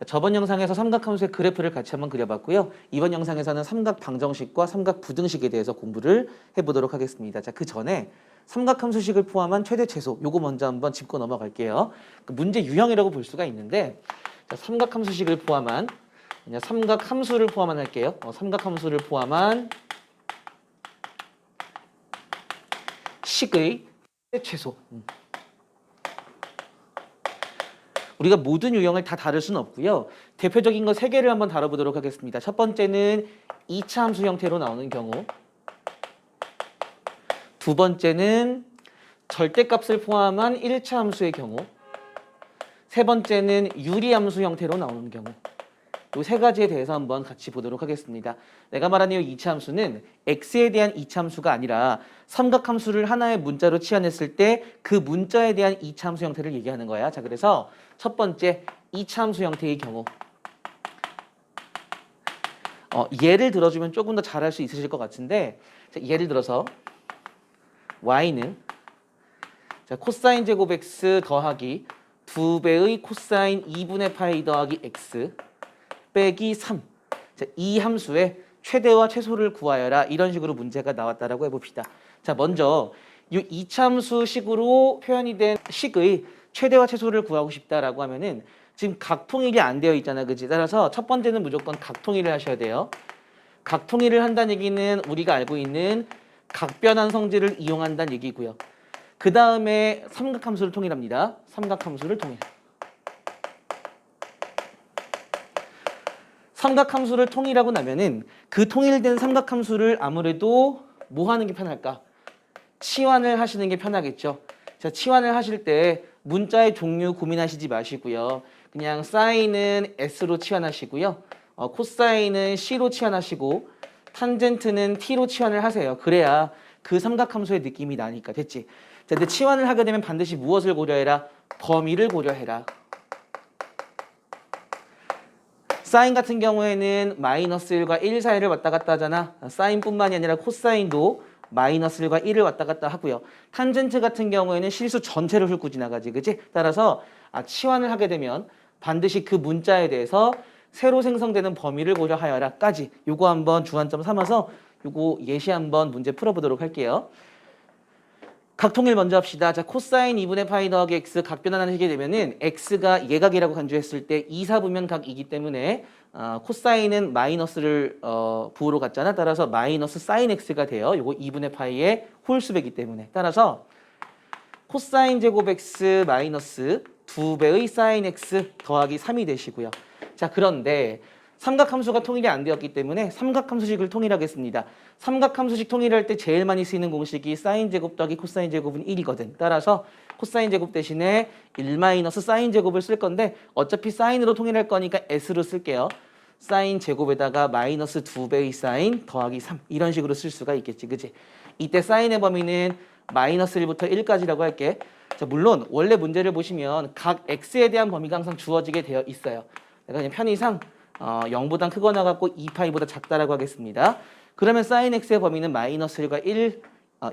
저번 영상에서 삼각함수의 그래프를 같이 한번 그려봤고요. 이번 영상에서는 삼각 방정식과 삼각 부등식에 대해서 공부를 해보도록 하겠습니다. 자, 그 전에 삼각함수식을 포함한 최대 최소 요거 먼저 한번 짚고 넘어갈게요. 그 문제 유형이라고 볼 수가 있는데 자, 삼각함수식을 포함한 그냥 삼각함수를 포함한 할게요. 삼각함수를 포함한 식의 최대 최소. 우리가 모든 유형을 다 다룰 수는 없고요. 대표적인 거 3개를 한번 다뤄보도록 하겠습니다. 첫 번째는 2차 함수 형태로 나오는 경우, 두 번째는 절대값을 포함한 1차 함수의 경우, 세 번째는 유리함수 형태로 나오는 경우. 이 3가지에 대해서 한번 같이 보도록 하겠습니다. 내가 말하는 이 2차 함수는 x에 대한 2차 함수가 아니라 삼각함수를 하나의 문자로 치환했을 때 그 문자에 대한 2차 함수 형태를 얘기하는 거야. 자, 그래서 첫 번째 2차 함수 형태의 경우 예를 들어주면 조금 더 잘할 수 있으실 것 같은데 자, 예를 들어서 y는 자, 코사인 제곱 x 더하기 2배의 코사인 2분의 파이 더하기 x 빼기 3. 자, 이 함수의 최대와 최소를 구하여라. 이런 식으로 문제가 나왔다라고 해봅시다. 자, 먼저 이 2차 함수식으로 표현이 된 식의 최대와 최소를 구하고 싶다라고 하면은 지금 각통일이 안 되어 있잖아, 그지? 따라서 첫 번째는 무조건 각통일을 하셔야 돼요. 각통일을 한다는 얘기는 우리가 알고 있는 각변환 성질을 이용한다는 얘기고요. 그 다음에 삼각함수를 통일합니다. 삼각함수를 통일. 삼각함수를 통일하고 나면은 그 통일된 삼각함수를 아무래도 뭐 하는 게 편할까? 치환을 하시는 게 편하겠죠. 자, 치환을 하실 때 문자의 종류 고민하시지 마시고요. 그냥 사인은 S로 치환하시고요. 코사인은 C로 치환하시고 탄젠트는 T로 치환을 하세요. 그래야 그 삼각함수의 느낌이 나니까. 됐지? 자, 근데 치환을 하게 되면 반드시 무엇을 고려해라? 범위를 고려해라. 사인 같은 경우에는 마이너스 1과 1 사이를 왔다 갔다 하잖아. 사인뿐만이 아니라 코사인도 마이너스 1과 1을 왔다 갔다 하고요. 탄젠트 같은 경우에는 실수 전체를 훑고 지나가지, 그치? 따라서 치환을 하게 되면 반드시 그 문자에 대해서 새로 생성되는 범위를 고려하여라까지 요거 한번 주안점 삼아서 요거 예시 한번 문제 풀어보도록 할게요. 각통일 먼저 합시다. 자, 코사인 2분의 파이 더하기 x 각변환을 하게 되면은 x가 예각이라고 간주했을 때 2, 4분면 각이기 때문에 코사인은 마이너스를 부호로 갔잖아. 따라서 마이너스 사인 x가 돼요. 요거 2분의 파이의 홀수배기 때문에. 따라서 코사인 제곱 x 마이너스 2배의 사인 x 더하기 3이 되시고요. 자, 그런데 삼각함수가 통일이 안 되었기 때문에 삼각함수식을 통일하겠습니다. 삼각함수식 통일할 때 제일 많이 쓰이는 공식이 사인 제곱 더하기 코사인 제곱은 1이거든. 따라서 코사인 제곱 대신에 1 마이너스 사인 제곱을 쓸 건데 어차피 사인으로 통일할 거니까 s로 쓸게요. 사인 제곱에다가 마이너스 2배의 사인 더하기 3 이런 식으로 쓸 수가 있겠지, 그치? 이때 사인의 범위는 마이너스 1부터 1까지라고 할게. 자, 물론 원래 문제를 보시면 각 x에 대한 범위가 항상 주어지게 되어 있어요. 내가 그냥 편의상 0보다 크거나 같고 2파이보다 작다라고 하겠습니다. 그러면 sin x의 범위는 마이너스 1과 1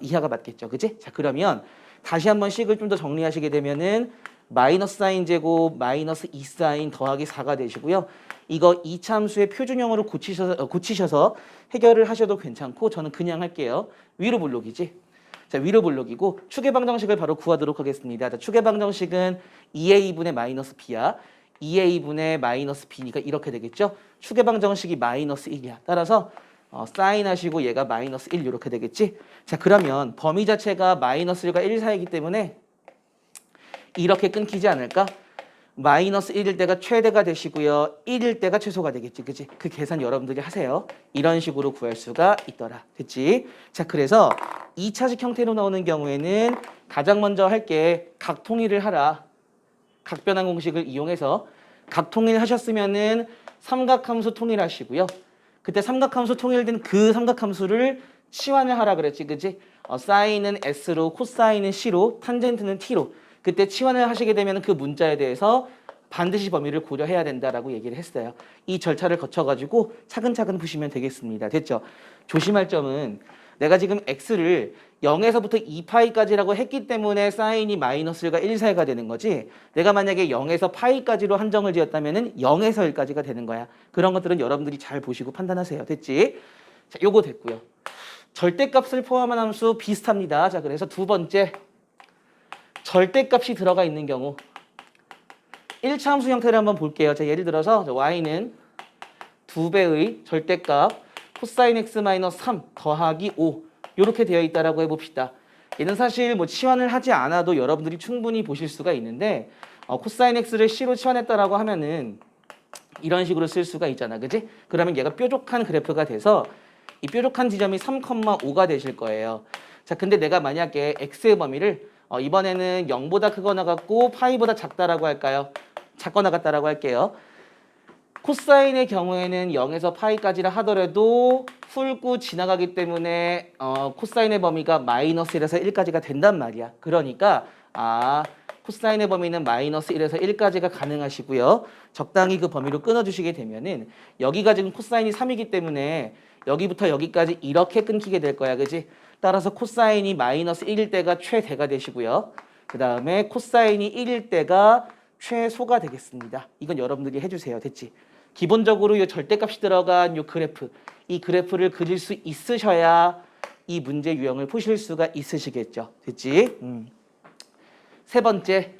이하가 맞겠죠. 그치? 자, 그러면 다시 한번 식을 좀 더 정리하시게 되면은 마이너스 사인 제곱 마이너스 2 사인 더하기 4가 되시고요. 이거 2차 함수의 표준형으로 고치셔서 해결을 하셔도 괜찮고 저는 그냥 할게요. 위로 볼록이지? 자, 위로 볼록이고 축의 방정식을 바로 구하도록 하겠습니다. 자, 축의 방정식은 2a분의 마이너스 b야. 2a분의 마이너스 b니까 이렇게 되겠죠. 축의 방정식이 마이너스 1이야. 따라서 사인 하시고 얘가 마이너스 1 이렇게 되겠지. 자, 그러면 범위 자체가 마이너스 1과 1 사이이기 때문에 이렇게 끊기지 않을까? 마이너스 1일 때가 최대가 되시고요. 1일 때가 최소가 되겠지. 그치? 그 계산 여러분들이 하세요. 이런 식으로 구할 수가 있더라. 됐지? 자, 그래서 2차식 형태로 나오는 경우에는 가장 먼저 할 게 각통일을 하라. 각변환 공식을 이용해서 각통일 하셨으면은 삼각함수 통일하시고요. 그때 삼각함수 통일된 그 삼각함수를 치환을 하라 그랬지, 그치? 사인은 s로, 코사인은 c로, 탄젠트는 t로. 그때 치환을 하시게 되면 그 문자에 대해서 반드시 범위를 고려해야 된다라고 얘기를 했어요. 이 절차를 거쳐가지고 차근차근 푸시면 되겠습니다. 됐죠? 조심할 점은 내가 지금 x를 0에서부터 2파이까지라고 했기 때문에 사인이 마이너스 1과 1 사이가 되는 거지. 내가 만약에 0에서 파이까지로 한정을 지었다면 0에서 1까지가 되는 거야. 그런 것들은 여러분들이 잘 보시고 판단하세요. 됐지? 자, 요거 됐고요. 절대값을 포함한 함수 비슷합니다. 자, 그래서 두 번째 절대값이 들어가 있는 경우 1차 함수 형태를 한번 볼게요. 자, 예를 들어서 y는 2배의 절대값 코사인 x 마이너스 3 더하기 5 이렇게 되어 있다라고 해봅시다. 얘는 사실 뭐 치환을 하지 않아도 여러분들이 충분히 보실 수가 있는데 코사인 x를 c로 치환했다라고 하면은 이런 식으로 쓸 수가 있잖아, 그지? 그러면 얘가 뾰족한 그래프가 돼서 이 뾰족한 지점이 3,5가 되실 거예요. 자, 근데 내가 만약에 x의 범위를 이번에는 0보다 크거나 같고 파이보다 작다라고 할까요? 작거나 같다라고 할게요. 코사인의 경우에는 0에서 파이까지라 하더라도 훑고 지나가기 때문에 코사인의 범위가 마이너스 1에서 1까지가 된단 말이야. 그러니까 코사인의 범위는 마이너스 1에서 1까지가 가능하시고요. 적당히 그 범위로 끊어주시게 되면은 여기가 지금 코사인이 3이기 때문에 여기부터 여기까지 이렇게 끊기게 될 거야. 그지? 따라서 코사인이 마이너스 1일 때가 최대가 되시고요. 그 다음에 코사인이 1일 때가 최소가 되겠습니다. 이건 여러분들이 해주세요. 됐지? 기본적으로 이 절대값이 들어간 이 그래프, 이 그래프를 그릴 수 있으셔야 이 문제 유형을 푸실 수가 있으시겠죠. 됐지? 세 번째,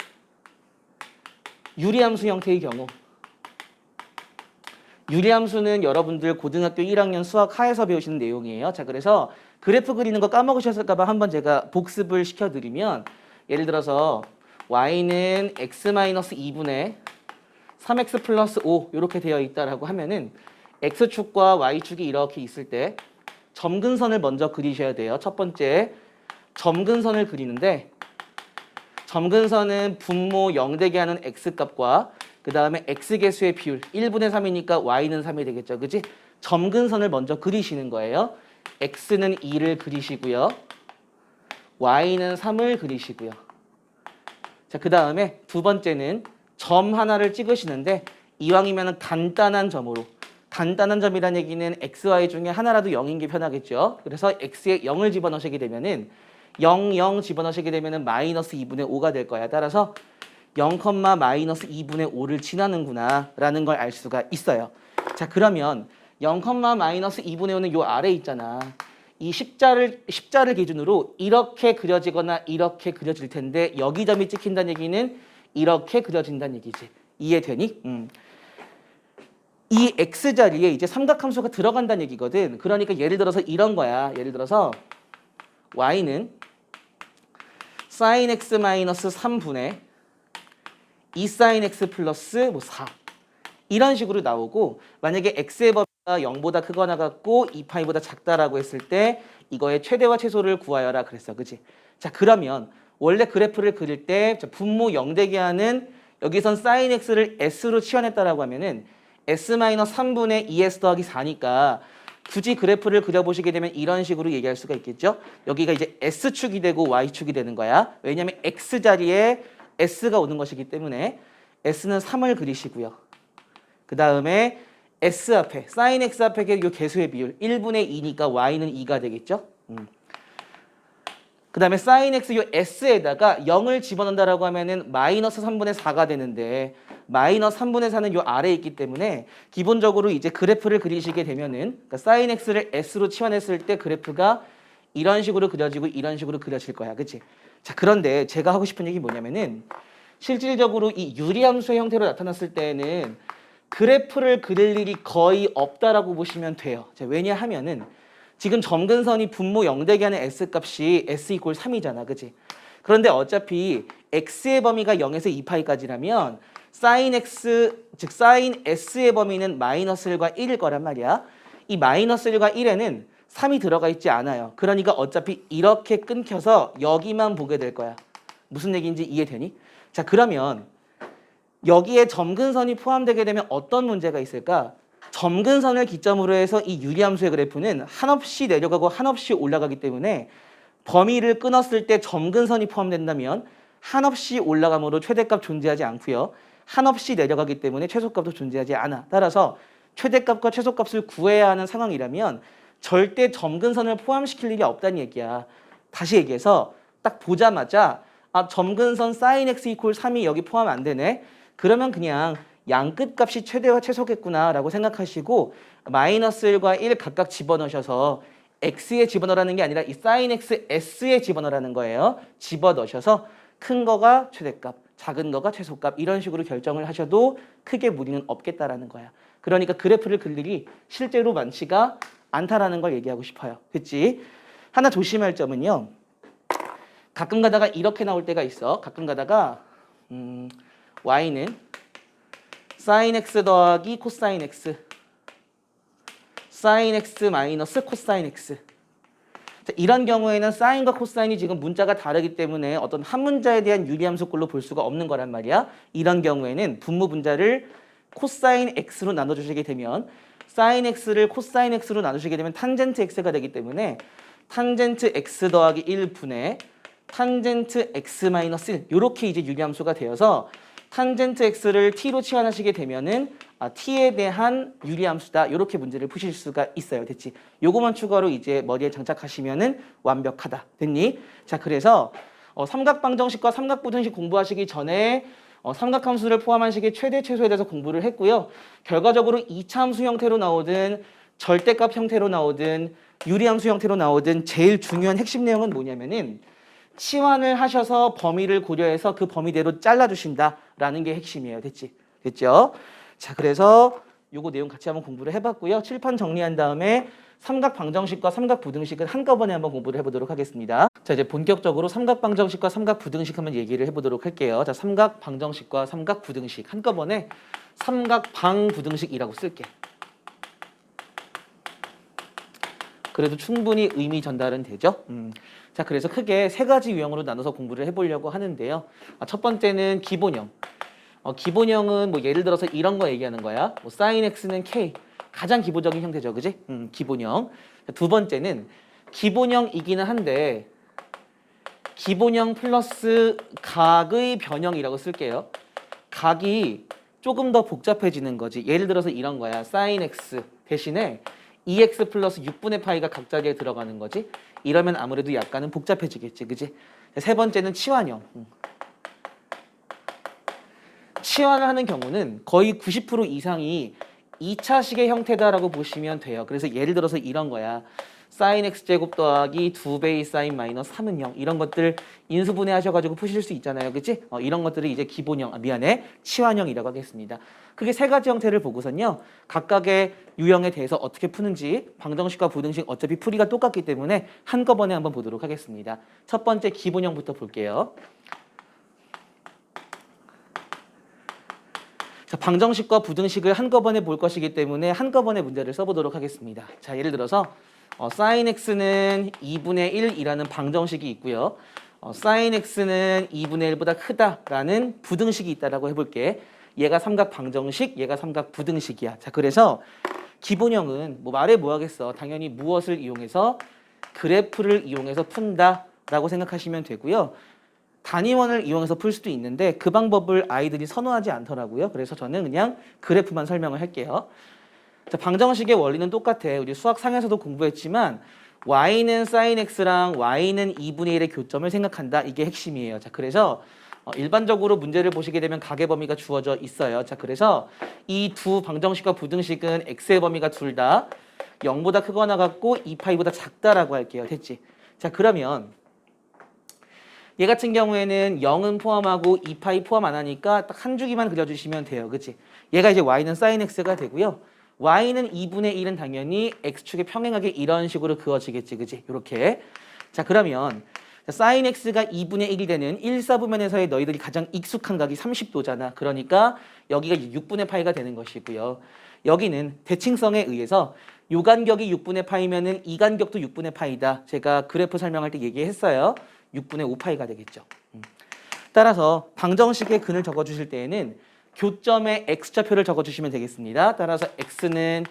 유리함수 형태의 경우. 유리함수는 여러분들 고등학교 1학년 수학 하에서 배우시는 내용이에요. 자, 그래서 그래프 그리는 거 까먹으셨을까 봐 한번 제가 복습을 시켜드리면 예를 들어서 y는 x-2분의 3x 플러스 5 이렇게 되어 있다라고 하면은 x축과 y축이 이렇게 있을 때 점근선을 먼저 그리셔야 돼요. 첫 번째 점근선을 그리는데 점근선은 분모 0되게 하는 x값과 그 다음에 x개수의 비율 1분의 3이니까 y는 3이 되겠죠. 그지? 점근선을 먼저 그리시는 거예요. x는 2를 그리시고요. y는 3을 그리시고요. 자, 그 다음에 두 번째는 점 하나를 찍으시는데 이왕이면 간단한 점으로, 간단한 점이란 얘기는 x, y 중에 하나라도 0인 게 편하겠죠. 그래서 x에 0을 집어넣으시게 되면은 0, 0 집어넣으시게 되면은 마이너스 2분의 5가 될 거야. 따라서 0, 마이너스 2분의 5를 지나는구나 라는 걸 알 수가 있어요. 자, 그러면 0, 마이너스 2분의 5는 요 아래 있잖아. 이 십자를 기준으로 이렇게 그려지거나 이렇게 그려질 텐데 여기 점이 찍힌다는 얘기는 이렇게 그려진다는 얘기지. 이해되니? 이 x자리에 이제 삼각함수가 들어간다는 얘기거든. 그러니까 예를 들어서 이런 거야. 예를 들어서 y는 sin x 마이너스 3분의 2 sin x 플러스 4 이런 식으로 나오고 만약에 x의 범위가 0보다 크거나 같고 2파이보다 작다라고 했을 때 이거의 최대와 최소를 구하여라 그랬어. 그치? 자, 그러면 원래 그래프를 그릴 때 분모 0되게 하는 여기선 sin x를 s로 치환했다라고 하면은 s-3분의 2s 더하기 4니까 굳이 그래프를 그려보시게 되면 이런 식으로 얘기할 수가 있겠죠. 여기가 이제 s축이 되고 y축이 되는 거야. 왜냐하면 x자리에 s가 오는 것이기 때문에 s는 3을 그리시고요. 그 다음에 s 앞에 sin x 앞에 이 개수의 비율 1분의 2니까 y는 2가 되겠죠. 그 다음에 sin x 이 s에다가 0을 집어넣는다라고 하면은 마이너스 3분의 4가 되는데 마이너스 3분의 4는 요 아래에 있기 때문에 기본적으로 이제 그래프를 그리시게 되면은 그러니까 sin x를 s로 치환했을 때 그래프가 이런 식으로 그려지고 이런 식으로 그려질 거야. 그치? 자, 그런데 제가 하고 싶은 얘기 뭐냐면은 실질적으로 이 유리함수의 형태로 나타났을 때는 그래프를 그릴 일이 거의 없다라고 보시면 돼요. 자, 왜냐하면은 지금 점근선이 분모 0되게 하는 s값이 s 이퀄 3이잖아. 그치? 그런데 어차피 x의 범위가 0에서 2파이까지라면 sin x, 즉 sin s의 범위는 마이너스 1과 1일 거란 말이야. 이 마이너스 1과 1에는 3이 들어가 있지 않아요. 그러니까 어차피 이렇게 끊겨서 여기만 보게 될 거야. 무슨 얘기인지 이해되니? 자, 그러면 여기에 점근선이 포함되게 되면 어떤 문제가 있을까? 점근선을 기점으로 해서 이 유리함수의 그래프는 한없이 내려가고 한없이 올라가기 때문에 범위를 끊었을 때 점근선이 포함된다면 한없이 올라감으로 최대값 존재하지 않고요. 한없이 내려가기 때문에 최소값도 존재하지 않아. 따라서 최대값과 최소값을 구해야 하는 상황이라면 절대 점근선을 포함시킬 일이 없다는 얘기야. 다시 얘기해서 딱 보자마자 점근선 sin x 이퀄 3이 여기 포함 안 되네. 그러면 그냥 양끝 값이 최대와 최소겠구나라고 생각하시고 마이너스 1과 1 각각 집어넣으셔서 x에 집어넣으라는 게 아니라 이 sin x s에 집어넣으라는 거예요. 집어넣으셔서 큰 거가 최대값, 작은 거가 최소값 이런 식으로 결정을 하셔도 크게 무리는 없겠다라는 거야. 그러니까 그래프를 그릴 일이 실제로 많지가 않다라는 걸 얘기하고 싶어요. 됐지? 하나 조심할 점은요. 가끔 가다가 이렇게 나올 때가 있어. 가끔 가다가 y는 sin x 더하기 코사인 x sin x 마이너스 코사인 x. 자, 이런 경우에는 사인과 코사인이 지금 문자가 다르기 때문에 어떤 한 문자에 대한 유리함수꼴로 볼 수가 없는 거란 말이야. 이런 경우에는 분모 분자를 코사인 x로 나눠주시게 되면 사인 x를 코사인 x로 나누시게 되면 탄젠트 x가 되기 때문에 탄젠트 x 더하기 1분의 탄젠트 x 마이너스 1 이렇게 이제 유리함수가 되어서 탄젠트 x를 t로 치환하시게 되면은 t에 대한 유리함수다 이렇게 문제를 푸실 수가 있어요. 됐지? 요거만 추가로 이제 머리에 장착하시면은 완벽하다. 됐니? 자, 그래서 삼각방정식과 삼각부등식 공부하시기 전에 삼각함수를 포함한 식의 최대 최소에 대해서 공부를 했고요. 결과적으로 이차함수 형태로 나오든 절대값 형태로 나오든 유리함수 형태로 나오든 제일 중요한 핵심 내용은 뭐냐면은 치환을 하셔서 범위를 고려해서 그 범위대로 잘라주신다라는 게 핵심이에요. 됐지? 됐죠? 자, 그래서 요거 내용 같이 한번 공부를 해봤고요. 칠판 정리한 다음에 삼각방정식과 삼각부등식은 한꺼번에 한번 공부를 해보도록 하겠습니다. 자, 이제 본격적으로 삼각방정식과 삼각부등식 한번 얘기를 해보도록 할게요. 자, 삼각방정식과 삼각부등식 한꺼번에 삼각방부등식이라고 쓸게. 그래도 충분히 의미 전달은 되죠. 자, 그래서 크게 세 가지 유형으로 나눠서 공부를 해보려고 하는데요. 첫 번째는 기본형. 기본형은 뭐 예를 들어서 이런 거 얘기하는 거야. 뭐 sin x는 k. 가장 기본적인 형태죠. 그지? 기본형. 두 번째는 기본형이기는 한데 기본형 플러스 각의 변형이라고 쓸게요. 각이 조금 더 복잡해지는 거지. 예를 들어서 이런 거야. sin x 대신에 2x 플러스 6분의 파이가 각 자리에 들어가는 거지. 이러면 아무래도 약간은 복잡해지겠지. 그지? 세 번째는 치환형. 치환을 하는 경우는 거의 90% 이상이 2차식의 형태다라고 보시면 돼요. 그래서 예를 들어서 이런 거야. sin x제곱 더하기 2배의 sin 마이너스 3은 0. 이런 것들 인수분해 하셔가지고 푸실 수 있잖아요. 그치? 이런 것들이 이제 기본형, 치환형이라고 하겠습니다. 그게 세 가지 형태를 보고선요. 각각의 유형에 대해서 어떻게 푸는지 방정식과 부등식 어차피 풀이가 똑같기 때문에 한꺼번에 한번 보도록 하겠습니다. 첫 번째 기본형부터 볼게요. 자, 방정식과 부등식을 한꺼번에 볼 것이기 때문에 한꺼번에 문제를 써보도록 하겠습니다. 자, 예를 들어서 sin x는 2분의 1이라는 방정식이 있고요. sin x는 2분의 1보다 크다라는 부등식이 있다라고 해볼게. 얘가 삼각 방정식, 얘가 삼각 부등식이야. 자, 그래서 기본형은 뭐 말해 뭐 하겠어. 당연히 무엇을 이용해서 그래프를 이용해서 푼다라고 생각하시면 되고요. 단위원을 이용해서 풀 수도 있는데 그 방법을 아이들이 선호하지 않더라고요. 그래서 저는 그냥 그래프만 설명을 할게요. 자, 방정식의 원리는 똑같아. 우리 수학 상에서도 공부했지만 y는 sin x랑 y는 2분의 1의 교점을 생각한다. 이게 핵심이에요. 자, 그래서 일반적으로 문제를 보시게 되면 각의 범위가 주어져 있어요. 자, 그래서 이 두 방정식과 부등식은 x의 범위가 둘 다 0보다 크거나 같고 2파이보다 작다라고 할게요. 됐지? 자, 그러면 얘 같은 경우에는 0은 포함하고 2파이 포함 안 하니까 딱 한 주기만 그려주시면 돼요. 그치? 얘가 이제 y는 sin x가 되고요. y는 2분의 1은 당연히 x축에 평행하게 이런 식으로 그어지겠지. 그치? 이렇게. 자, 그러면 sin x가 2분의 1이 되는 1사분면에서의 너희들이 가장 익숙한 각이 30도잖아. 그러니까 여기가 6분의 파이가 되는 것이고요. 여기는 대칭성에 의해서 요 간격이 6분의 파이면은 이 간격도 6분의 파이다. 제가 그래프 설명할 때 얘기했어요. 6분의 5파이가 되겠죠. 따라서 방정식의 근을 적어주실 때에는 교점의 x좌표를 적어주시면 되겠습니다. 따라서 x는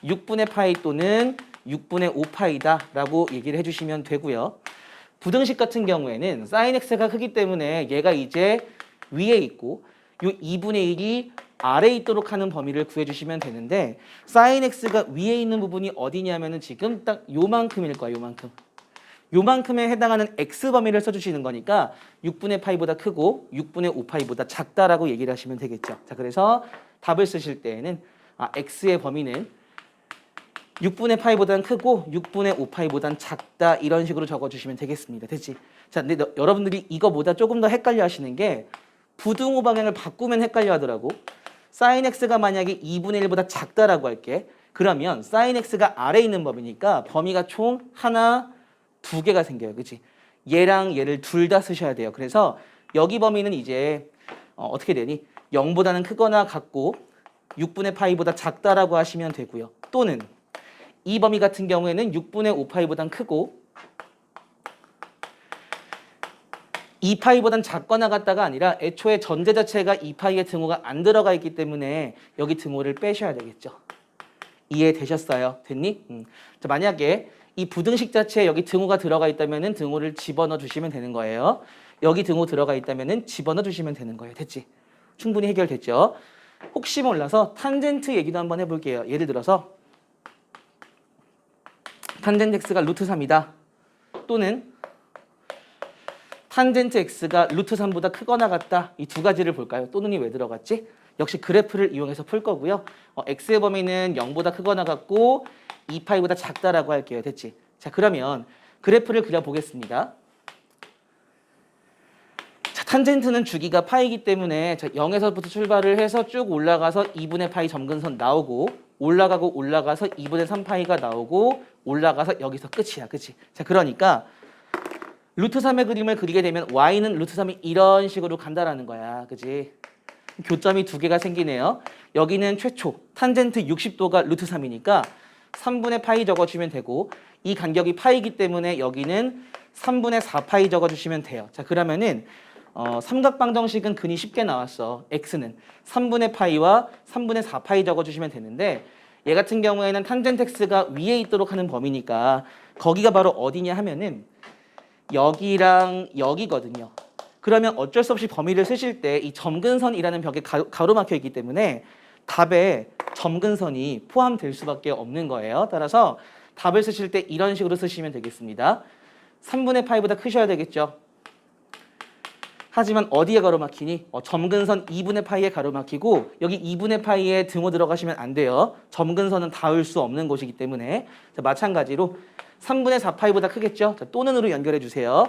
6분의 파이 또는 6분의 5파이다 라고 얘기를 해주시면 되고요. 부등식 같은 경우에는 sin x가 크기 때문에 얘가 이제 위에 있고 요 2분의 1이 아래에 있도록 하는 범위를 구해주시면 되는데 sin x가 위에 있는 부분이 어디냐면은 지금 딱 요만큼일 거야. 요만큼. 요만큼에 해당하는 x 범위를 써주시는 거니까 6분의 파이보다 크고 6분의 5파이보다 작다라고 얘기를 하시면 되겠죠. 자, 그래서 답을 쓰실 때에는 x의 범위는 6분의 파이보다는 크고 6분의 5파이보다는 작다 이런 식으로 적어주시면 되겠습니다. 됐지? 자, 근데 여러분들이 이거보다 조금 더 헷갈려 하시는 게 부등호 방향을 바꾸면 헷갈려 하더라고. sin x가 만약에 2분의 1보다 작다라고 할게. 그러면 sin x가 아래에 있는 범위니까 범위가 총 하나, 두 개가 생겨요. 그치? 얘랑 얘를 둘 다 쓰셔야 돼요. 그래서 여기 범위는 이제 어떻게 되니? 0보다는 크거나 같고 6분의 파이보다 작다라고 하시면 되고요. 또는 이 범위 같은 경우에는 6분의 5파이보단 크고 2파이보단 작거나 같다가 아니라 애초에 전제 자체가 2파이의 등호가 안 들어가 있기 때문에 여기 등호를 빼셔야 되겠죠. 이해되셨어요? 됐니? 자, 만약에 이 부등식 자체에 여기 등호가 들어가 있다면 등호를 집어넣어 주시면 되는 거예요. 여기 등호 들어가 있다면 집어넣어 주시면 되는 거예요. 됐지? 충분히 해결됐죠? 혹시 몰라서 탄젠트 얘기도 한번 해볼게요. 예를 들어서 탄젠트 x가 루트 3이다. 또는 탄젠트 x가 루트 3보다 크거나 같다. 이 두 가지를 볼까요? 또는이 왜 들어갔지? 역시 그래프를 이용해서 풀 거고요. x의 범위는 0보다 크거나 같고 2파이보다 작다라고 할게요. 됐지? 자, 그러면 그래프를 그려보겠습니다. 자, 탄젠트는 주기가 파이기 때문에 0에서부터 출발을 해서 쭉 올라가서 2분의 파이 점근선 나오고 올라가고 올라가서 2분의 3파이가 나오고 올라가서 여기서 끝이야. 그치? 자, 그러니까 루트 3의 그림을 그리게 되면 y는 루트 3이 이런 식으로 간다라는 거야. 그치? 교점이 두 개가 생기네요. 여기는 최초 탄젠트 60도가 루트 3이니까 3분의 파이 적어주면 되고 이 간격이 파이기 때문에 여기는 3분의 4파이 적어주시면 돼요. 자, 그러면은 삼각방 정식은 근이 쉽게 나왔어. x는 3분의 파이와 3분의 4파이 적어주시면 되는데 얘 같은 경우에는 탄젠트 x가 위에 있도록 하는 범위니까 거기가 바로 어디냐 하면은 여기랑 여기거든요. 그러면 어쩔 수 없이 범위를 쓰실 때 이 점근선이라는 벽에 가로막혀 있기 때문에 답에 점근선이 포함될 수밖에 없는 거예요. 따라서 답을 쓰실 때 이런 식으로 쓰시면 되겠습니다. 3분의 파이보다 크셔야 되겠죠. 하지만 어디에 가로막히니? 점근선 2분의 파이에 가로막히고 여기 2분의 파이에 등호 들어가시면 안 돼요. 점근선은 닿을 수 없는 곳이기 때문에. 자, 마찬가지로 3분의 4파이보다 크겠죠. 자, 또는으로 연결해 주세요.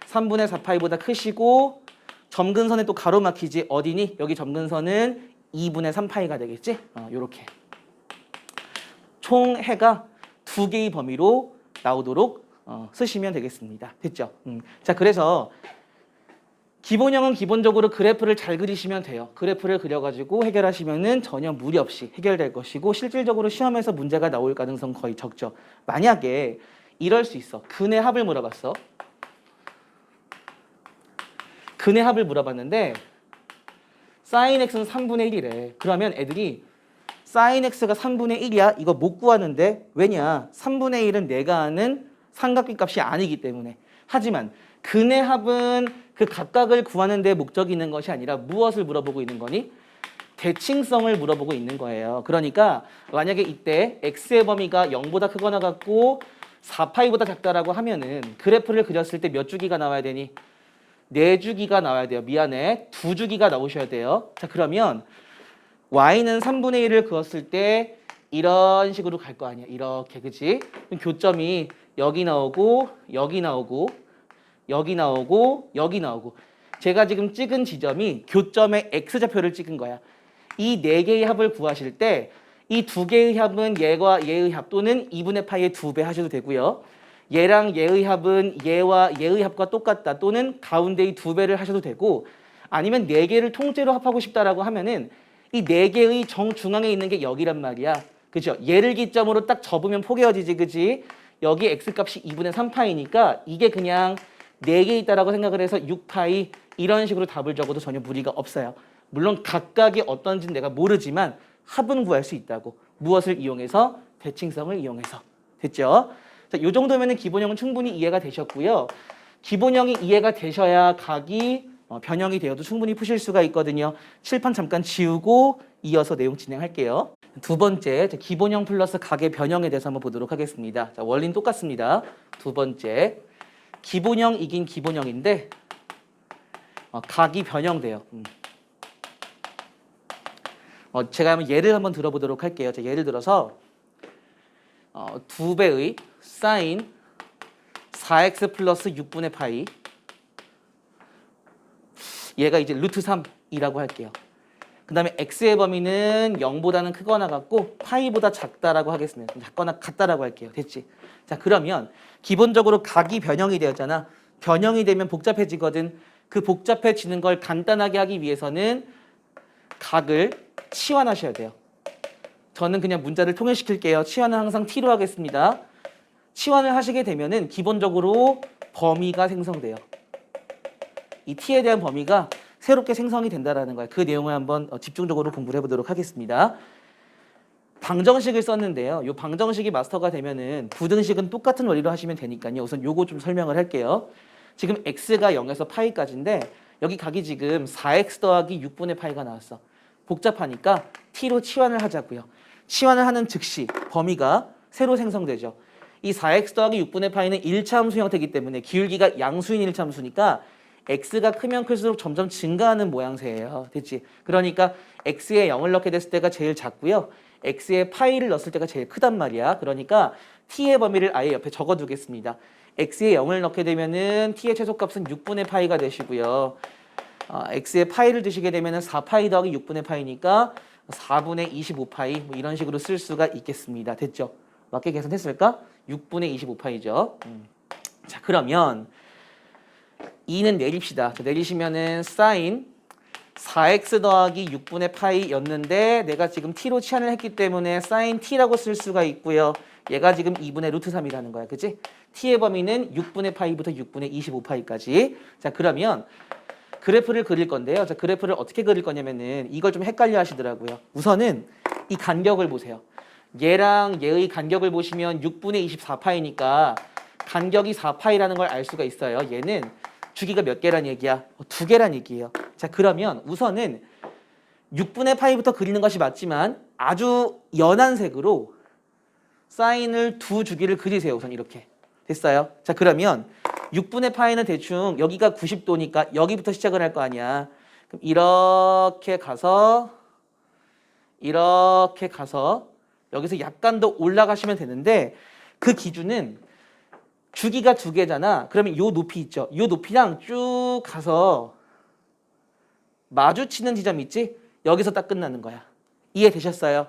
3분의 4파이보다 크시고 점근선에 또 가로막히지. 어디니? 여기 점근선은 2분의 3파이가 되겠지? 요렇게. 총 해가 두 개의 범위로 나오도록 쓰시면 되겠습니다. 됐죠? 자, 그래서 기본형은 기본적으로 그래프를 잘 그리시면 돼요. 그래프를 그려가지고 해결하시면은 전혀 무리 없이 해결될 것이고 실질적으로 시험에서 문제가 나올 가능성 거의 적죠. 만약에 이럴 수 있어. 근의 합을 물어봤어. 근의 합을 물어봤는데 sin x는 3분의 1이래. 그러면 애들이 sin x가 3분의 1이야? 이거 못 구하는데 왜냐? 3분의 1은 내가 아는 삼각비 값이 아니기 때문에. 하지만 근의 합은 그 각각을 구하는 데 목적이 있는 것이 아니라 무엇을 물어보고 있는 거니? 대칭성을 물어보고 있는 거예요. 그러니까 만약에 이때 x의 범위가 0보다 크거나 같고 4파이보다 작다라고 하면은 그래프를 그렸을 때 몇 주기가 나와야 되니? 4주기가 나와야 돼요. 미안해. 2주기가 나오셔야 돼요. 자, 그러면 y는 3분의 1을 그었을 때 이런 식으로 갈 거 아니야. 이렇게, 그치? 교점이 여기 나오고 여기 나오고 여기 나오고 여기 나오고 제가 지금 찍은 지점이 교점의 x좌표를 찍은 거야. 이 네 개의 합을 구하실 때 이 두 개의 합은 얘와 얘의 합 또는 2분의 파이의 2배 하셔도 되고요. 얘랑 얘의 합은 얘와 얘의 합과 똑같다 또는 가운데의 2배를 하셔도 되고 아니면 네 개를 통째로 합하고 싶다라고 하면은 이 네 개의 정중앙에 있는 게 여기란 말이야. 그죠? 얘를 기점으로 딱 접으면 포개어지지, 그지? 여기 x값이 2분의 3파이니까 이게 그냥 4개 있다라고 생각을 해서 6파이 이런 식으로 답을 적어도 전혀 무리가 없어요. 물론 각각이 어떤지는 내가 모르지만 합은 구할 수 있다고. 무엇을 이용해서? 대칭성을 이용해서. 됐죠? 자, 이 정도면 기본형은 충분히 이해가 되셨고요. 기본형이 이해가 되셔야 각이 변형이 되어도 충분히 푸실 수가 있거든요. 칠판 잠깐 지우고 이어서 내용 진행할게요. 두 번째, 기본형 플러스 각의 변형에 대해서 한번 보도록 하겠습니다. 자, 원리는 똑같습니다. 두 번째, 기본형이긴 기본형인데 각이 변형돼요. 제가 한번 예를 한번 들어보도록 할게요. 자, 예를 들어서 2배의 사인 4x 플러스 6분의 파이, 얘가 이제 루트 3이라고 할게요. 그 다음에 x의 범위는 0보다는 크거나 같고 파이보다 작다라고 하겠습니다. 작거나 같다라고 할게요. 됐지? 자, 그러면 기본적으로 각이 변형이 되었잖아. 변형이 되면 복잡해지거든. 그 복잡해지는 걸 간단하게 하기 위해서는 각을 치환하셔야 돼요. 저는 그냥 문자를 통일시킬게요. 치환은 항상 t로 하겠습니다. 치환을 하시게 되면은 기본적으로 범위가 생성돼요. 이 t에 대한 범위가 새롭게 생성이 된다라는 거예요. 그 내용을 한번 집중적으로 공부를 해보도록 하겠습니다. 방정식을 썼는데요. 이 방정식이 마스터가 되면은 부등식은 똑같은 원리로 하시면 되니까요. 우선 요거 좀 설명을 할게요. 지금 x가 0에서 파이까지인데 여기 각이 지금 4x 더하기 6분의 파이가 나왔어. 복잡하니까 t로 치환을 하자고요. 치환을 하는 즉시 범위가 새로 생성되죠. 이 4x 더하기 6분의 파이는 1차함수 형태이기 때문에 기울기가 양수인 1차함수니까 x가 크면 클수록 점점 증가하는 모양새예요. 됐지? 그러니까 x에 0을 넣게 됐을 때가 제일 작고요. x에 파이를 넣었을 때가 제일 크단 말이야. 그러니까 t의 범위를 아예 옆에 적어두겠습니다. x에 0을 넣게 되면은 t의 최소값은 6분의 파이가 되시고요. x에 파이를 드시게 되면은 4파이 더하기 6분의 파이니까 4분의 25파이 뭐 이런 식으로 쓸 수가 있겠습니다. 됐죠? 맞게 계산했을까? 6분의 25파이죠. 자, 그러면 2는 내립시다. 내리시면은 사인 4x 더하기 6분의 파이였는데 내가 지금 t로 치환을 했기 때문에 사인 t라고 쓸 수가 있고요. 얘가 지금 2분의 루트 3이라는 거야. 그치? t의 범위는 6분의 파이부터 6분의 25파이까지. 자, 그러면 그래프를 그릴 건데요. 자, 그래프를 어떻게 그릴 거냐면은 이걸 좀 헷갈려 하시더라고요. 우선은 이 간격을 보세요. 얘랑 얘의 간격을 보시면 6분의 24파이니까 간격이 4파이라는 걸 알 수가 있어요. 얘는 주기가 몇 개란 얘기야? 2개란 얘기예요. 자, 그러면 우선은 6분의 파이부터 그리는 것이 맞지만 아주 연한 색으로 사인을 두 주기를 그리세요. 우선 이렇게. 됐어요? 자, 그러면 6분의 파이는 대충 여기가 90도니까 여기부터 시작을 할 거 아니야. 그럼 이렇게 가서 여기서 약간 더 올라가시면 되는데 그 기준은 주기가 2개잖아. 그러면 요 높이 있죠. 요 높이랑 쭉 가서 마주치는 지점 있지? 여기서 딱 끝나는 거야. 이해되셨어요?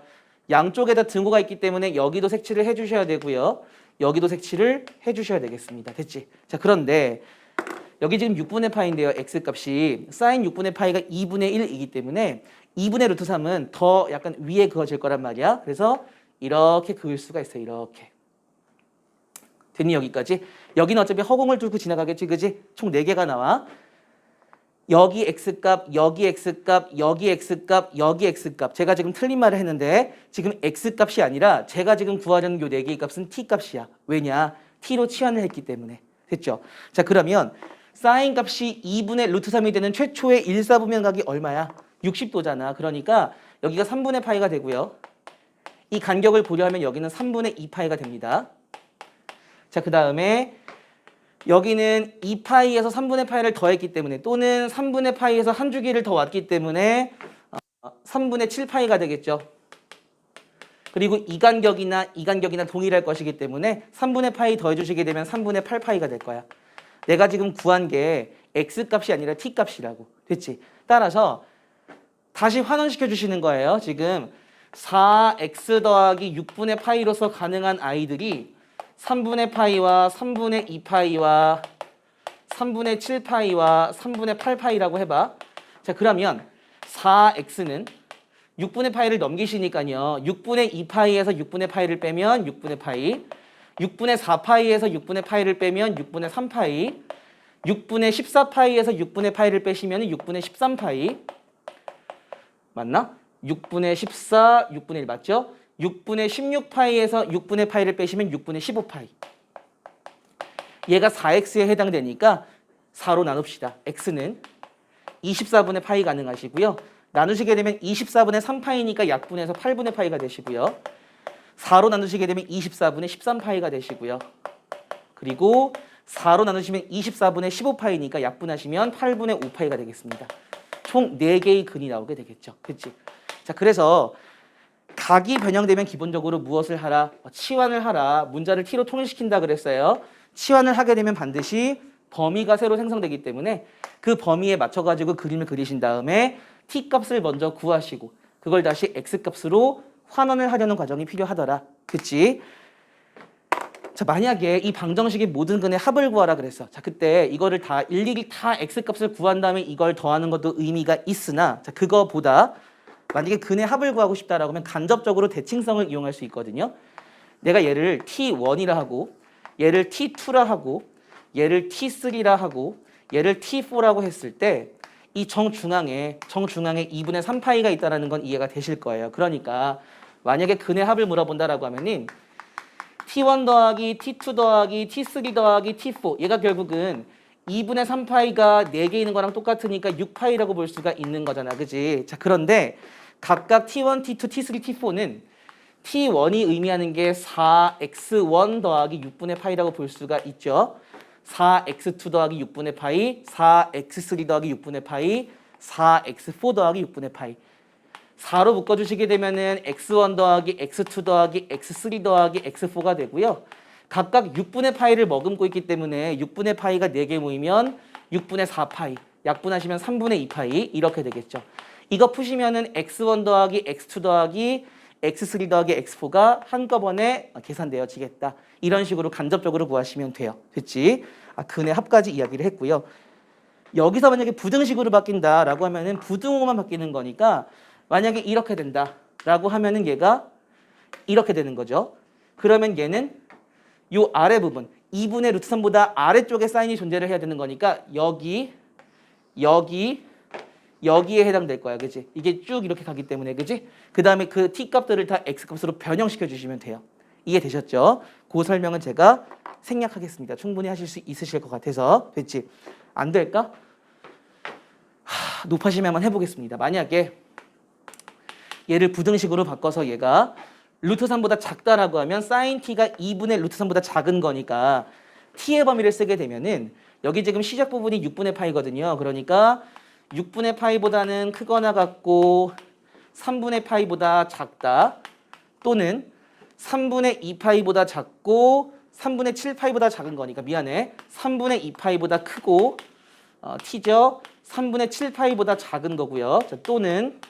양쪽에다 등호가 있기 때문에 여기도 색칠을 해주셔야 되고요. 여기도 색칠을 해주셔야 되겠습니다. 됐지? 자, 그런데 여기 지금 6분의 파이인데요. x값이 사인 6분의 파이가 2분의 1이기 때문에 2분의 루트 3은 더 약간 위에 그어질 거란 말이야. 그래서 이렇게 그을 수가 있어요. 이렇게. 됐니? 여기까지? 여기는 어차피 허공을 뚫고 지나가겠지, 그지? 총 4개가 나와. 여기 x값, 여기 x값, 여기 x값, 여기 x값. 제가 지금 틀린 말을 했는데 지금 x값이 아니라 제가 지금 구하려는 요 4개의 값은 t값이야. 왜냐? t로 치환을 했기 때문에. 됐죠? 자, 그러면 사인 값이 2분의 루트 3이 되는 최초의 1사분면각이 얼마야? 60도잖아. 그러니까 여기가 3분의 파이가 되고요. 이 간격을 보려면 여기는 3분의 2파이가 됩니다. 자, 그 다음에 여기는 2파이에서 3분의 파이를 더했기 때문에 또는 3분의 파이에서 한 주기를 더 왔기 때문에 3분의 7파이가 되겠죠. 그리고 이 간격이나 동일할 것이기 때문에 3분의 파이 더해주시게 되면 3분의 8파이가 될 거야. 내가 지금 구한 게 x값이 아니라 t값이라고. 됐지? 따라서 다시 환원시켜 주시는 거예요. 지금 4x 더하기 6분의 파이로서 가능한 아이들이 3분의 파이와 3분의 2파이와 3분의 7파이와 3분의 8파이라고 해봐. 자, 그러면 4x는 6분의 파이를 넘기시니까요. 6분의 2파이에서 6분의 파이를 빼면 6분의 파이, 6분의 4파이에서 6분의 파이를 빼면 6분의 3파이, 6분의 14파이에서 6분의 파이를 빼시면 6분의 13파이. 맞나? 6분의 14, 6분의 1 맞죠? 6분의 16파이에서 6분의 파이를 빼시면 6분의 15파이. 얘가 4x에 해당되니까 4로 나눕시다. x는 24분의 파이 가능하시고요. 나누시게 되면 24분의 3파이니까 약분해서 8분의 파이가 되시고요. 4로 나누시게 되면 24분의 13파이가 되시고요. 그리고 4로 나누시면 24분의 15파이니까 약분하시면 8분의 5파이가 되겠습니다. 총 4개의 근이 나오게 되겠죠. 그치? 자, 그래서 각이 변형되면 기본적으로 무엇을 하라? 치환을 하라. 문자를 t로 통일시킨다 그랬어요. 치환을 하게 되면 반드시 범위가 새로 생성되기 때문에 그 범위에 맞춰가지고 그림을 그리신 다음에 t 값을 먼저 구하시고 그걸 다시 x 값으로 환원을 하려는 과정이 필요하더라. 그치? 자, 만약에 이 방정식의 모든 근의 합을 구하라 그랬어. 자, 그때 이거를 다 일일이 다 x 값을 구한 다음에 이걸 더하는 것도 의미가 있으나 자, 그거보다 만약에 근의 합을 구하고 싶다라고 하면 간접적으로 대칭성을 이용할 수 있거든요. 내가 얘를 t1이라 하고 얘를 t2라 하고 얘를 t3라 하고 얘를 t4라고 했을 때 이 정중앙에 2분의 3파이가 있다는 건 이해가 되실 거예요. 그러니까 만약에 근의 합을 물어본다라고 하면은 t1 더하기 t2 더하기 t3 더하기 t4 얘가 결국은 2분의 3파이가 4개 있는 거랑 똑같으니까 6파이라고 볼 수가 있는 거잖아. 그지? 자, 그런데 각각 t1, t2, t3, t4는 t1이 의미하는 게 4x1 더하기 6분의 파이라고 볼 수가 있죠. 4x2 더하기 6분의 파이, 4x3 더하기 6분의 파이, 4x4 더하기 6분의 파이. 4로 묶어주시게 되면은 x1 더하기 x2 더하기 x3 더하기 x4가 되고요. 각각 6분의 파이를 머금고 있기 때문에 6분의 파이가 4개 모이면 6분의 4파이, 약분하시면 3분의 2파이 이렇게 되겠죠. 이거 푸시면은 x1 더하기 x2 더하기 x3 더하기 x4가 한꺼번에 계산되어지겠다. 이런 식으로 간접적으로 구하시면 돼요. 됐지? 근의 합까지 이야기를 했고요. 여기서 만약에 부등식으로 바뀐다라고 하면은 부등호만 바뀌는 거니까 만약에 이렇게 된다라고 하면은 얘가 이렇게 되는 거죠. 그러면 얘는 요 아래 부분 2분의 루트 3보다 아래쪽에 사인이 존재를 해야 되는 거니까 여기에 해당될 거야. 그치? 이게 쭉 이렇게 가기 때문에 그치? 그 다음에 그 t 값들을 다 x 값으로 변형시켜 주시면 돼요. 이해되셨죠? 그 설명은 제가 생략하겠습니다. 충분히 하실 수 있으실 것 같아서. 됐지? 안 될까? 높아지면 한번 해보겠습니다. 만약에 얘를 부등식으로 바꿔서 얘가 루트 3보다 작다라고 하면 sin t가 2분의 루트 3보다 작은 거니까 t의 범위를 쓰게 되면은 여기 지금 시작 부분이 6분의 파이거든요. 그러니까 6분의 파이보다는 크거나 같고 3분의 파이보다 작다 또는 3분의 2파이보다 작고 3분의 7파이보다 작은 거니까 미안해 3분의 2파이보다 크고 t죠 3분의 7파이보다 작은 거고요. 자, 또는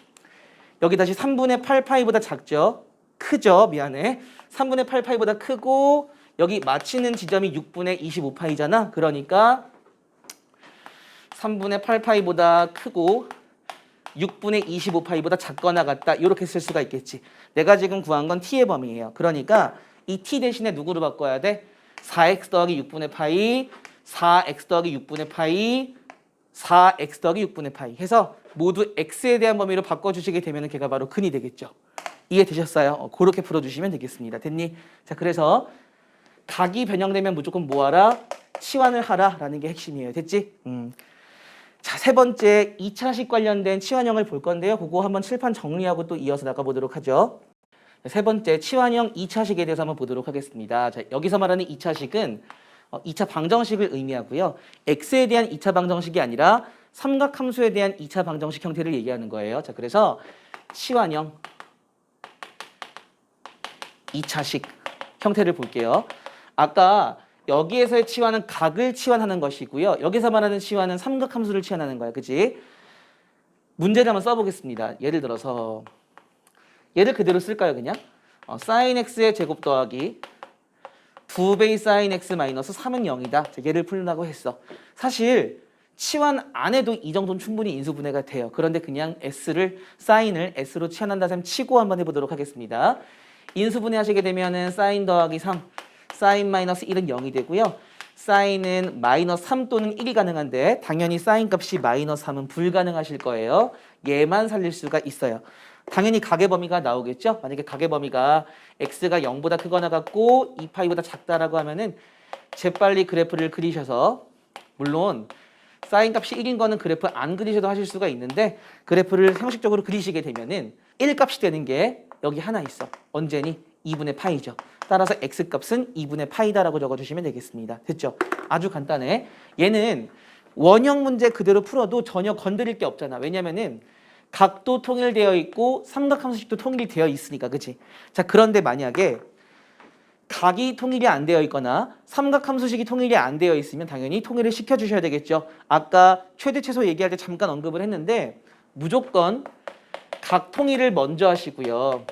여기 다시 3분의 8파이보다 작죠. 크죠. 미안해. 3분의 8파이보다 크고 여기 마치는 지점이 6분의 25파이잖아. 그러니까 3분의 8파이보다 크고 6분의 25파이보다 작거나 같다. 이렇게 쓸 수가 있겠지. 내가 지금 구한 건 t의 범위예요. 그러니까 이 t 대신에 누구로 바꿔야 돼? 4x 더하기 6분의 파이, 4x 더하기 6분의 파이, 4x 더하기 6분의 파이 해서 모두 x에 대한 범위로 바꿔주시게 되면 걔가 바로 근이 되겠죠. 이해되셨어요? 그렇게 풀어주시면 되겠습니다. 됐니? 자, 그래서 각이 변형되면 무조건 뭐하라? 치환을 하라라는 게 핵심이에요. 됐지? 자, 세 번째 2차식 관련된 치환형을 볼 건데요. 그거 한번 칠판 정리하고 또 이어서 나가보도록 하죠. 세 번째 치환형 2차식에 대해서 한번 보도록 하겠습니다. 자, 여기서 말하는 2차식은 2차 방정식을 의미하고요. x에 대한 2차 방정식이 아니라 삼각함수에 대한 2차 방정식 형태를 얘기하는 거예요. 자, 그래서 치환형 2차식 형태를 볼게요. 아까 여기에서의 치환은 각을 치환하는 것이고요. 여기서 말하는 치환은 삼각함수를 치환하는 거야. 그치? 문제를 한번 써보겠습니다. 예를 들어서 얘를 그대로 쓸까요? 그냥? sin x의 제곱 더하기 2배의 sin x 마이너스 3은 0이다. 자, 얘를 풀려고 했어. 사실 치환 안 해도 이 정도는 충분히 인수분해가 돼요. 그런데 그냥 sin을 s로 치환한다 셈 치고 한번 해보도록 하겠습니다. 인수분해 하시게 되면은 sin 더하기 3, sin 마이너스 1은 0이 되고요. sin은 마이너스 3 또는 1이 가능한데 당연히 sin 값이 마이너스 3은 불가능하실 거예요. 얘만 살릴 수가 있어요. 당연히 각의 범위가 나오겠죠. 만약에 각의 범위가 x가 0보다 크거나 같고 2파이보다 작다라고 하면은 재빨리 그래프를 그리셔서 물론 사인 값이 1인 거는 그래프 안 그리셔도 하실 수가 있는데 그래프를 형식적으로 그리시게 되면은 1 값이 되는 게 여기 하나 있어. 언제니? 2분의 파이죠. 따라서 x 값은 2분의 파이다라고 적어주시면 되겠습니다. 됐죠? 아주 간단해. 얘는 원형 문제 그대로 풀어도 전혀 건드릴 게 없잖아. 왜냐면은 각도 통일되어 있고 삼각함수식도 통일되어 있으니까, 그치? 자, 그런데 만약에 각이 통일이 안 되어 있거나 삼각함수식이 통일이 안 되어 있으면 당연히 통일을 시켜주셔야 되겠죠. 아까 최대 최소 얘기할 때 잠깐 언급을 했는데 무조건 각 통일을 먼저 하시고요.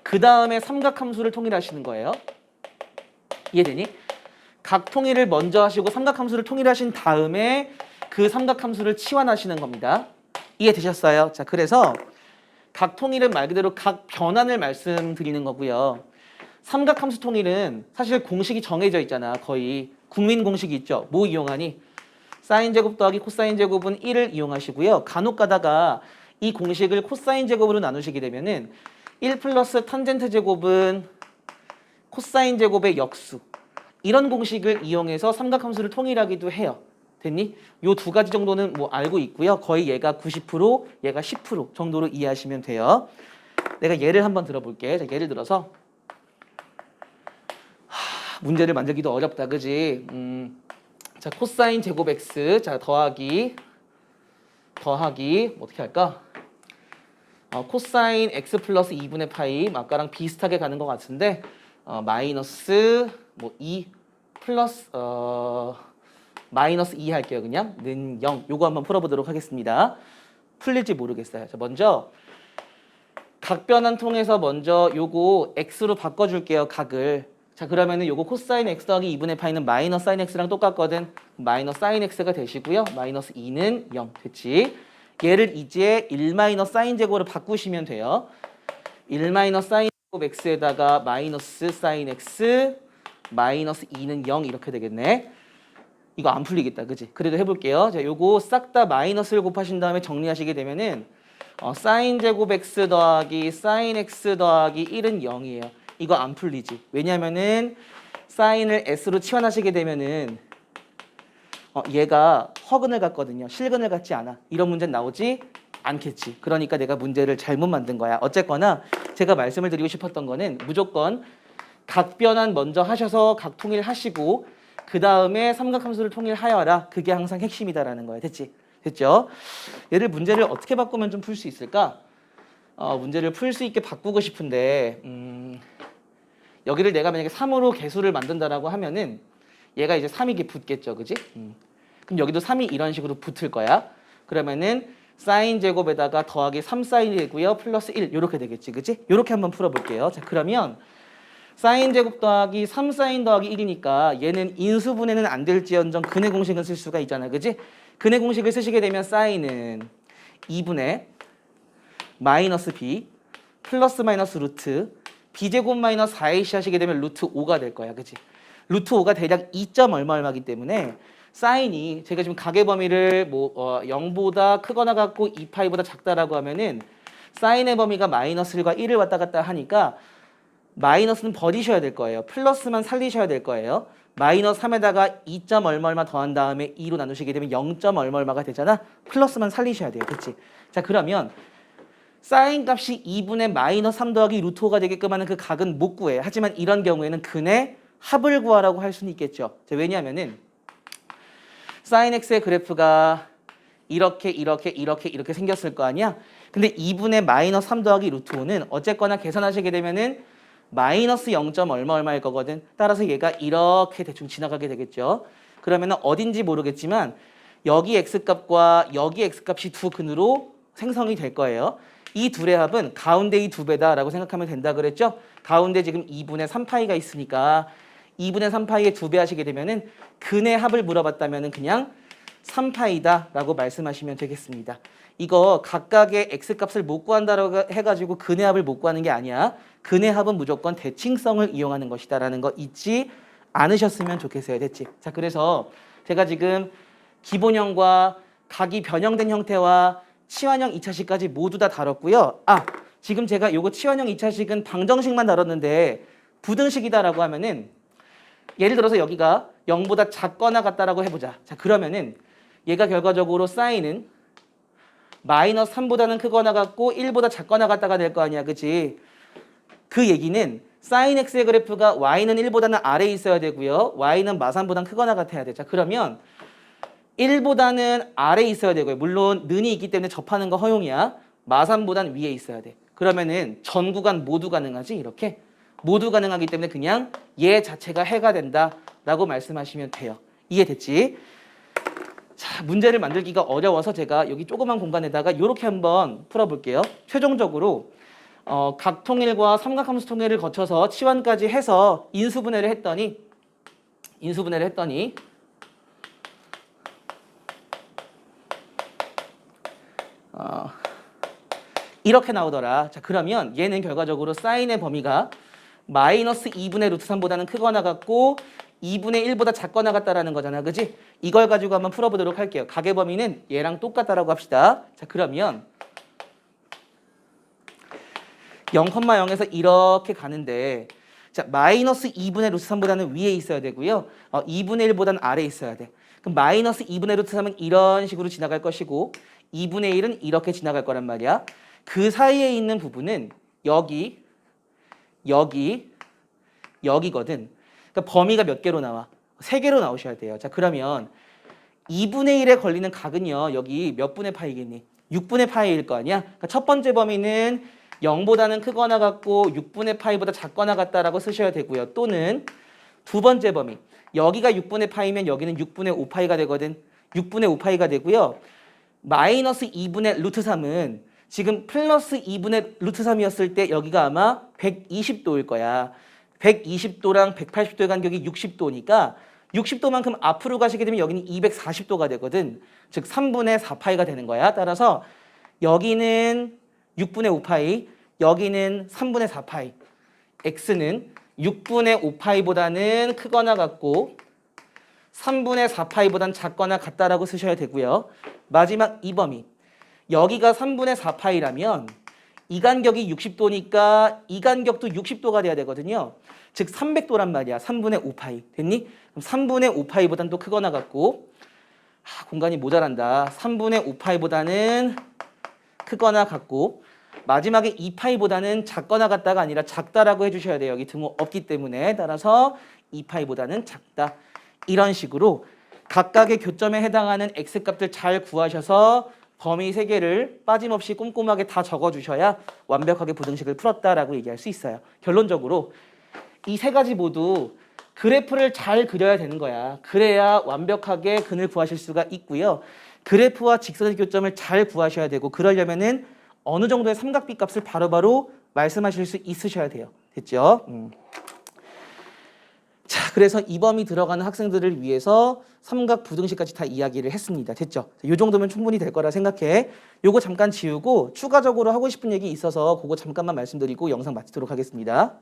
그 다음에 삼각함수를 통일하시는 거예요. 이해되니? 각 통일을 먼저 하시고 삼각함수를 통일하신 다음에 그 삼각함수를 치환하시는 겁니다. 이해되셨어요? 자, 그래서 각 통일은 말 그대로 각 변환을 말씀드리는 거고요. 삼각함수 통일은 사실 공식이 정해져 있잖아. 거의 국민 공식이 있죠. 뭐 이용하니? 사인 제곱 더하기 코사인 제곱은 1을 이용하시고요. 간혹 가다가 이 공식을 코사인 제곱으로 나누시게 되면은 1 플러스 탄젠트 제곱은 코사인 제곱의 역수, 이런 공식을 이용해서 삼각함수를 통일하기도 해요. 됐니? 요 두 가지 정도는 뭐 알고 있고요. 거의 얘가 90%, 얘가 10% 정도로 이해하시면 돼요. 내가 예를 한번 들어볼게. 자, 예를 들어서 문제를 만들기도 어렵다, 그지? 자, 코사인 제곱 x, 자, 더하기 어떻게 할까? 코사인 x 플러스 2분의 파이, 아까랑 비슷하게 가는 것 같은데 마이너스 뭐 2 플러스 마이너스 2 할게요. 그냥 는 0. 요거 한번 풀어보도록 하겠습니다. 풀릴지 모르겠어요. 자, 먼저 각변환 통해서 먼저 요거 x로 바꿔줄게요. 각을. 자, 그러면은 요거 코사인 x 더하기 2분의 파이는 마이너스 사인 x랑 똑같거든. 마이너스 사인 x가 되시고요. 마이너스 2는 0. 됐지? 얘를 이제 1 마이너스 사인 제곱으로 바꾸시면 돼요. 1 마이너스 사인 제곱 x에다가 마이너스 사인 x 마이너스 2는 0 이렇게 되겠네. 이거 안 풀리겠다, 그지? 그래도 해볼게요. 자, 요거 싹 다 마이너스를 곱하신 다음에 정리하시게 되면은 사인 제곱 x 더하기 사인 x 더하기 1은 0이에요. 이거 안 풀리지. 왜냐면은 사인을 s로 치환하시게 되면은 얘가 허근을 갖거든요. 실근을 갖지 않아. 이런 문제는 나오지 않겠지. 그러니까 내가 문제를 잘못 만든 거야. 어쨌거나 제가 말씀을 드리고 싶었던 거는 무조건 각 변환 먼저 하셔서 각 통일하시고 그 다음에 삼각함수를 통일하여라. 그게 항상 핵심이다라는 거야. 됐지? 됐죠? 얘를 문제를 어떻게 바꾸면 좀 풀 수 있을까? 문제를 풀 수 있게 바꾸고 싶은데 여기를 내가 만약에 3으로 개수를 만든다라고 하면은 얘가 이제 3이 붙겠죠, 그지? 그럼 여기도 3이 이런 식으로 붙을 거야. 그러면은 사인 제곱에다가 더하기 3 사인이 되고요, 플러스 1 이렇게 되겠지, 그지? 이렇게 한번 풀어볼게요. 자, 그러면 사인 제곱 더하기 3 사인 더하기 1이니까 얘는 인수분해는 안 될지언정 근의 공식은 쓸 수가 있잖아, 그지? 근의 공식을 쓰시게 되면 사인은 2분의 마이너스 b 플러스 마이너스 루트 b제곱 마이너스 4ac 하시게 되면 루트 5가 될 거야, 그치? 루트 5가 대략 2점 얼마 얼마기 때문에 사인이 제가 지금 각의 범위를 0보다 크거나 같고 2파이보다 작다라고 하면은 사인의 범위가 마이너스 1과 1을 왔다 갔다 하니까 마이너스는 버리셔야 될 거예요. 플러스만 살리셔야 될 거예요. 마이너스 3에다가 2점 얼마 얼마 더한 다음에 2로 나누시게 되면 0점 얼마 얼마가 되잖아. 플러스만 살리셔야 돼요, 그치? 자, 그러면 사인 값이 2분의 마이너스 3 더하기 루트 5가 되게끔 하는 그 각은 못 구해. 하지만 이런 경우에는 근의 합을 구하라고 할 수는 있겠죠. 자, 왜냐하면은 사인 x의 그래프가 이렇게 생겼을 거 아니야. 근데 2분의 마이너스 3 더하기 루트 5는 어쨌거나 계산하시게 되면은 마이너스 0. 얼마 얼마일 거거든. 따라서 얘가 이렇게 대충 지나가게 되겠죠. 그러면은 어딘지 모르겠지만 여기 x값과 여기 x값이 두 근으로 생성이 될 거예요. 이 둘의 합은 가운데 이 두 배다라고 생각하면 된다 그랬죠? 가운데 지금 2분의 3파이가 있으니까 2분의 3파이의 두 배 하시게 되면은 근의 합을 물어봤다면은 그냥 3파이다라고 말씀하시면 되겠습니다. 이거 각각의 x값을 못 구한다라고 해가지고 근의 합을 못 구하는 게 아니야. 근의 합은 무조건 대칭성을 이용하는 것이다라는 거 잊지 않으셨으면 좋겠어요. 됐지? 자, 그래서 제가 지금 기본형과 각이 변형된 형태와 치환형 2차식까지 모두 다 다뤘고요. 지금 제가 요거 치환형 2차식은 방정식만 다뤘는데 부등식이다라고 하면은 예를 들어서 여기가 0보다 작거나 같다라고 해보자. 자, 그러면은 얘가 결과적으로 사인은 마이너스 3보다는 크거나 같고 1보다 작거나 같다가 될 거 아니야. 그치? 그 얘기는 사인 x의 그래프가 y는 1보다는 아래에 있어야 되고요. y는 마산보다는 크거나 같아야 돼. 자, 그러면 1보다는 아래에 있어야 되고요. 물론 는이 있기 때문에 접하는 거 허용이야. 마산보다는 위에 있어야 돼. 그러면은 전 구간 모두 가능하지? 이렇게 모두 가능하기 때문에 그냥 얘 자체가 해가 된다라고 말씀하시면 돼요. 이해됐지? 자, 문제를 만들기가 어려워서 제가 여기 조그만 공간에다가 이렇게 한번 풀어볼게요. 최종적으로 각통일과 삼각함수 통일을 거쳐서 치환까지 해서 인수분해를 했더니 이렇게 나오더라. 자, 그러면 얘는 결과적으로 사인의 범위가 마이너스 2분의 루트 3보다는 크거나 같고 2분의 1보다 작거나 같다라는 거잖아. 그지? 이걸 가지고 한번 풀어보도록 할게요. 각의 범위는 얘랑 똑같다라고 합시다. 자, 그러면 0,0에서 이렇게 가는데 자, 마이너스 2분의 루트 3보다는 위에 있어야 되고요. 2분의 1보다는 아래에 있어야 돼. 그럼 마이너스 2분의 루트 3은 이런 식으로 지나갈 것이고 2분의 1은 이렇게 지나갈 거란 말이야. 그 사이에 있는 부분은 여기거든. 그러니까 범위가 몇 개로 나와? 3개로 나오셔야 돼요. 자, 그러면 2분의 1에 걸리는 각은요. 여기 몇 분의 파이겠니? 6분의 파이일 거 아니야? 그러니까 첫 번째 범위는 0보다는 크거나 같고 6분의 파이보다 작거나 같다라고 쓰셔야 되고요. 또는 두 번째 범위. 여기가 6분의 파이면 여기는 6분의 5파이가 되거든. 6분의 5파이가 되고요. 마이너스 2분의 루트 3은 지금 플러스 2분의 루트 3이었을 때 여기가 아마 120도일 거야. 120도랑 180도의 간격이 60도니까 60도만큼 앞으로 가시게 되면 여기는 240도가 되거든. 즉 3분의 4파이가 되는 거야. 따라서 여기는 6분의 5파이, 여기는 3분의 4파이. x는 6분의 5파이보다는 크거나 같고 3분의 4파이보다는 작거나 같다라고 쓰셔야 되고요. 마지막 이 범위. 여기가 3분의 4파이라면 이 간격이 60도니까 이 간격도 60도가 돼야 되거든요. 즉 300도란 말이야. 3분의 5파이. 됐니? 그럼 3분의 5파이보다는 또 크거나 같고 공간이 모자란다. 3분의 5파이보다는 크거나 같고 마지막에 2파이보다는 작거나 같다가 아니라 작다라고 해주셔야 돼요. 여기 등호 없기 때문에. 따라서 2파이보다는 작다. 이런 식으로 각각의 교점에 해당하는 x값들 잘 구하셔서 범위 3개를 빠짐없이 꼼꼼하게 다 적어주셔야 완벽하게 부등식을 풀었다라고 얘기할 수 있어요. 결론적으로 이 3가지 모두 그래프를 잘 그려야 되는 거야. 그래야 완벽하게 근을 구하실 수가 있고요. 그래프와 직선의 교점을 잘 구하셔야 되고 그러려면은 어느 정도의 삼각비 값을 바로바로 말씀하실 수 있으셔야 돼요. 됐죠? 자, 그래서 이 범위 들어가는 학생들을 위해서 삼각 부등식까지 다 이야기를 했습니다. 됐죠? 이 정도면 충분히 될 거라 생각해. 요거 잠깐 지우고 추가적으로 하고 싶은 얘기 있어서 그거 잠깐만 말씀드리고 영상 마치도록 하겠습니다.